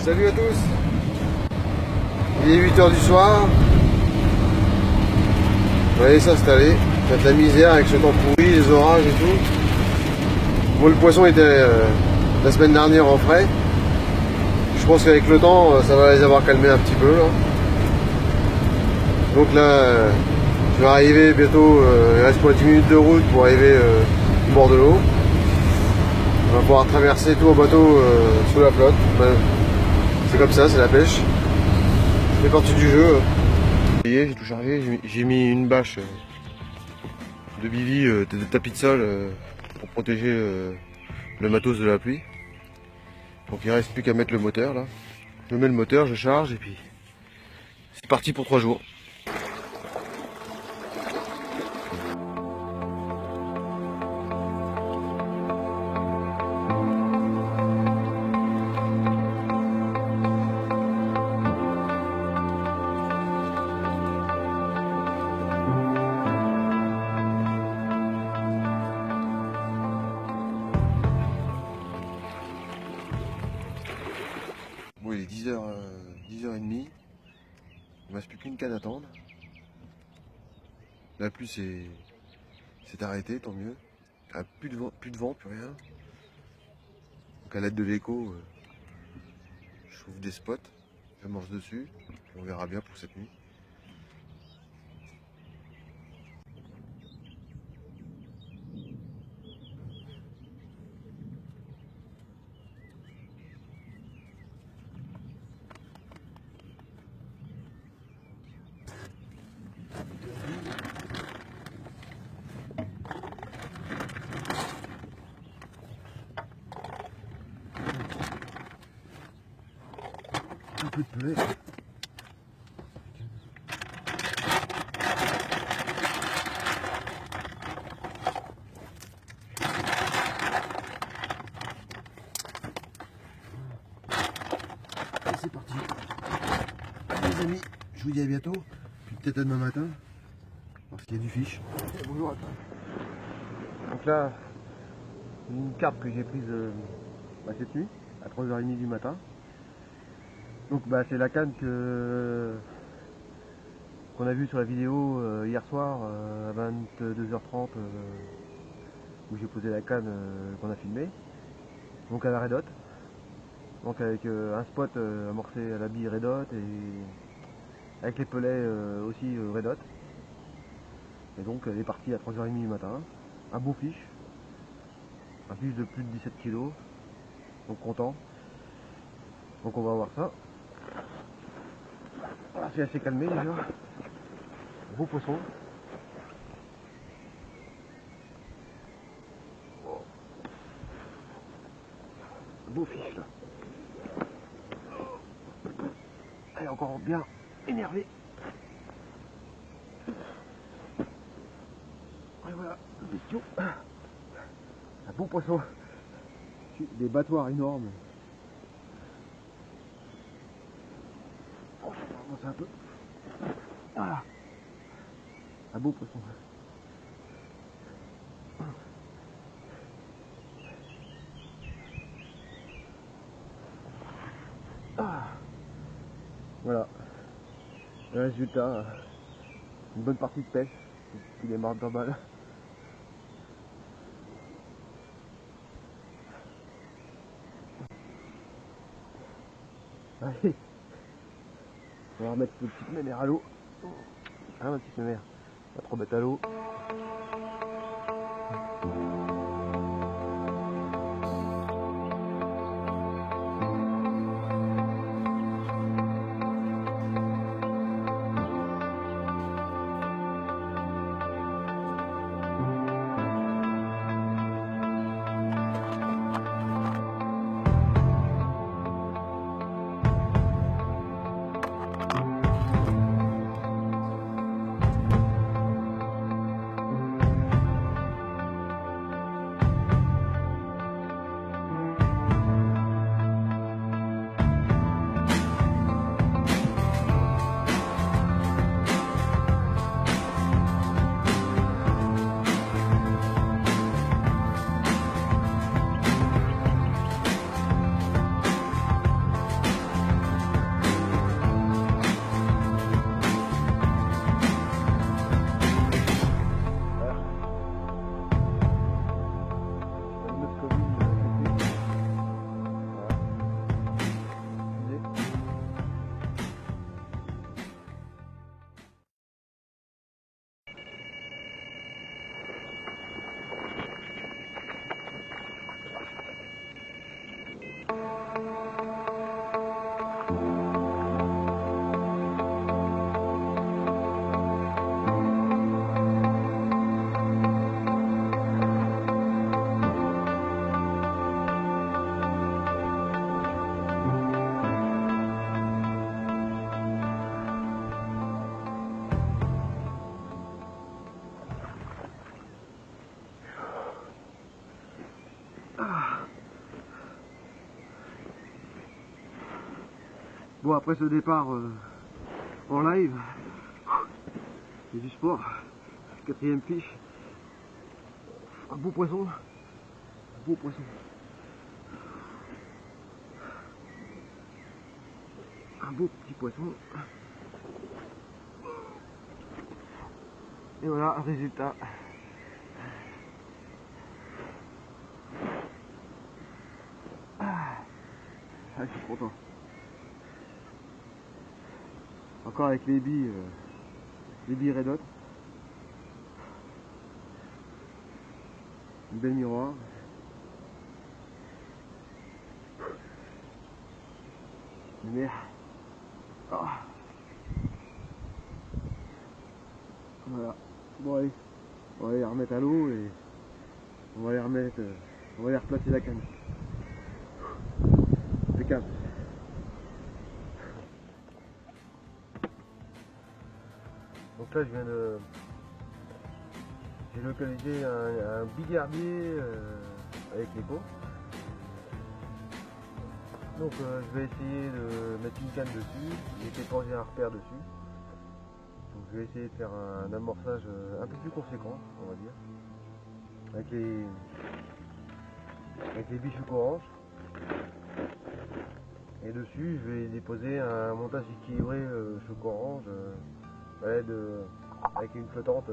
Salut à tous. Il est 8 h du soir. On va aller s'installer. C'est de la misère avec ce temps pourri, les orages et tout. Bon, le poisson était la semaine dernière en frais. Je pense qu'avec le temps, ça va les avoir calmés un petit peu là. Donc là, je vais arriver bientôt. Il reste moins 10 minutes de route pour arriver au bord de l'eau. On va pouvoir traverser tout en bateau sous la flotte. C'est comme ça, c'est la pêche. C'est parti du jeu. J'ai tout chargé, j'ai mis une bâche de bivy, de tapis de sol pour protéger le matos de la pluie. Donc il reste plus qu'à mettre le moteur là. Je mets le moteur, je charge et puis c'est parti pour 3 jours. Bon, il est 10h30, il ne reste plus qu'une canne à attendre. La pluie s'est arrêtée, tant mieux. Plus de vent, plus rien. Donc à l'aide de l'écho, je trouve des spots, je mange dessus, et on verra bien pour cette nuit. Un peu de pellet. Et c'est parti. Allez les amis, je vous dis à bientôt. Puis peut-être à demain matin. Parce qu'il y a du fiche. Et bonjour à tous. Donc là, une carpe que j'ai prise cette nuit, à 3h30 du matin. Donc c'est la canne qu'on a vue sur la vidéo hier soir à 22h30 où j'ai posé la canne qu'on a filmée. Donc à la Red Hot. Donc avec un spot amorcé à la bille Red Hot et avec les pelets aussi Red Hot. Et donc elle est partie à 3h30 du matin. Un beau fiche. Un fiche de plus de 17 kg. Donc content. Donc on va voir ça. Voilà, c'est assez calmé déjà. Beau poisson. Oh. Beau fiche là. Elle est encore bien énervée. Et voilà, le bestiau. Un beau poisson. Des battoirs énormes. Oh, je vais avancer un peu. Voilà. Un beau poisson. Ah. Voilà. Le résultat, une bonne partie de pêche qui démarre pas mal. Allez. On va remettre une petite mémère à l'eau. Ah, ma petite mémère. Pas trop bête à l'eau. Bon, après ce départ en live, c'est du sport. Quatrième fiche. Un beau poisson. Un beau poisson. Un beau petit poisson. Et voilà, résultat. Ah, je suis content. Encore avec les billes Red Hot. Une belle miroir. Lumière. Ah. Voilà. Bon allez, on va les remettre à l'eau et on va les remettre, on va les replacer la canne. Impeccable. Donc là j'ai localisé un bigardier avec l'écho. Donc je vais essayer de mettre une canne dessus, j'ai été posé un repère dessus. Donc je vais essayer de faire un amorçage un peu plus conséquent, on va dire, avec les biches orange. Et dessus je vais déposer un montage équilibré choco orange avec une flottante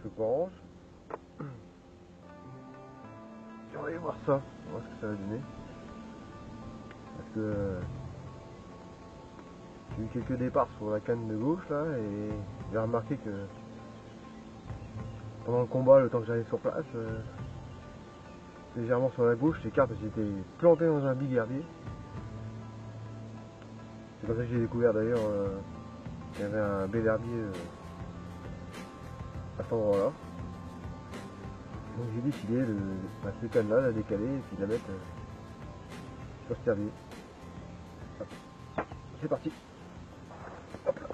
choco orange. On va aller voir ça, on va voir ce que ça va donner. Parce que j'ai eu quelques départs sur la canne de gauche là et j'ai remarqué que pendant le combat, le temps que j'arrive sur place, légèrement sur la gauche, les cartes j'étais planté dans un bigardier. C'est comme ça que j'ai découvert d'ailleurs qu'il y avait un bel herbier à cet endroit là. Donc j'ai décidé de cette canne là, la décaler et puis la mettre sur ce herbier. C'est parti. Hop là.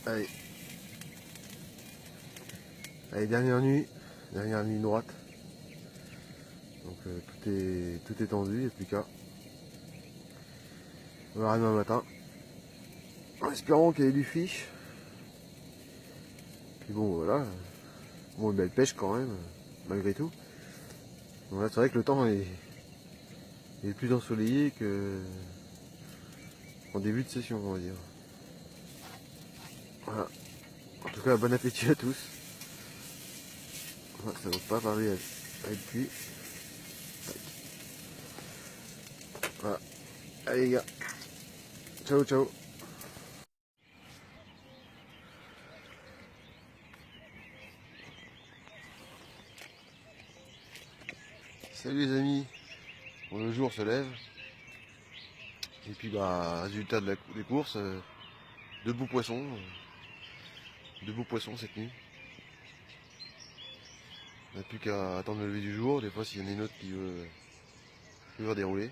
Allez. Allez, dernière nuit droite. Donc tout est tendu, il n'y a plus qu'à. On verra demain matin. En espérant qu'il y ait du fiche. Puis bon voilà. Bon, une belle pêche quand même, malgré tout. Donc là c'est vrai que le temps est plus ensoleillé qu'en début de session, on va dire. Voilà. En tout cas, bon appétit à tous. Ça ne va pas parler avec lui. Voilà. Allez les gars. Ciao ciao. Salut les amis, bon, le jour se lève et puis bah résultat des courses, deux beaux poissons cette nuit. On n'a plus qu'à attendre le lever du jour, des fois s'il y en a une autre qui veut dérouler.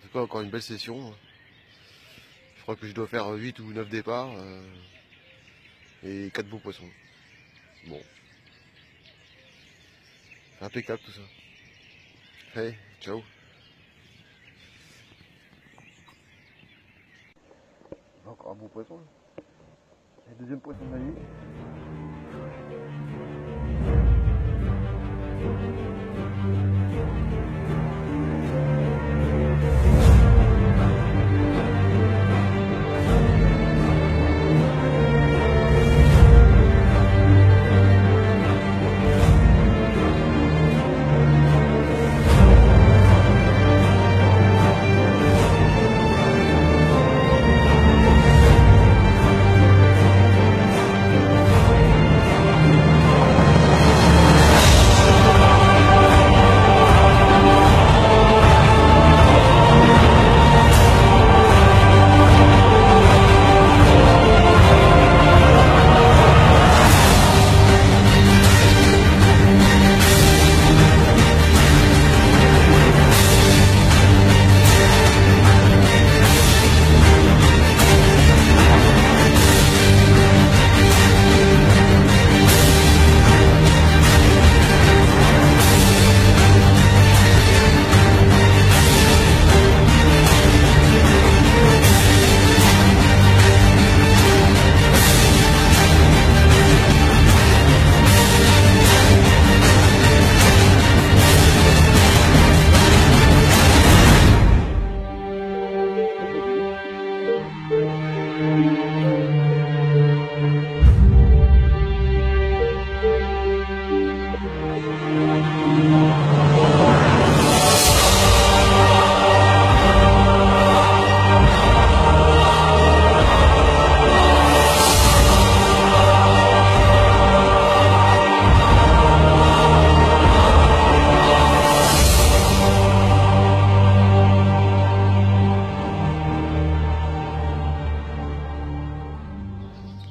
C'est pas encore une belle session. Je crois que je dois faire 8 ou 9 départs et 4 beaux poissons. Bon. C'est impeccable tout ça. Hey, ciao. Encore un beau poisson. Le deuxième poisson de la nuit.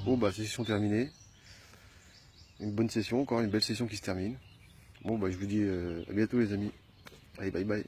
Bon bah session terminée. Une bonne session, encore une belle session qui se termine. Bon bah je vous dis à bientôt les amis. Allez bye bye.